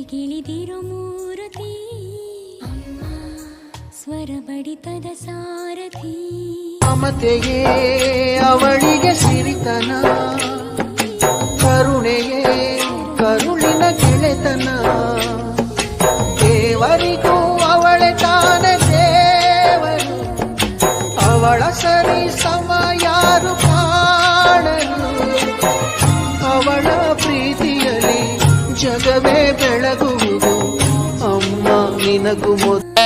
ಧರೆಗಿಳಿದಿರು ಮೂರತಿ ಸ್ವರ ಬಡಿತದ ಸಾರಥಿ ಮಮತೆಯೇ ಅವಳಿಗೆ ಸಿರಿತನ ಕರುಣೆಯೇ ಕರುಳಿನ ಗೆಳೆತನ ದೇವರಿಗೂ ಅವಳೆ ತಾನೆ ದೇವರು ಅವಳ ಸರಿ ಸಮ ಯಾರು ಕಾಣಲು ಅವಳ ಪ್ರೀತಿಯಲ್ಲಿ ಜಗವೇ ಬೆಳಗುವುದು ಅಮ್ಮ ನಿನಗೂ ಮೊದಲು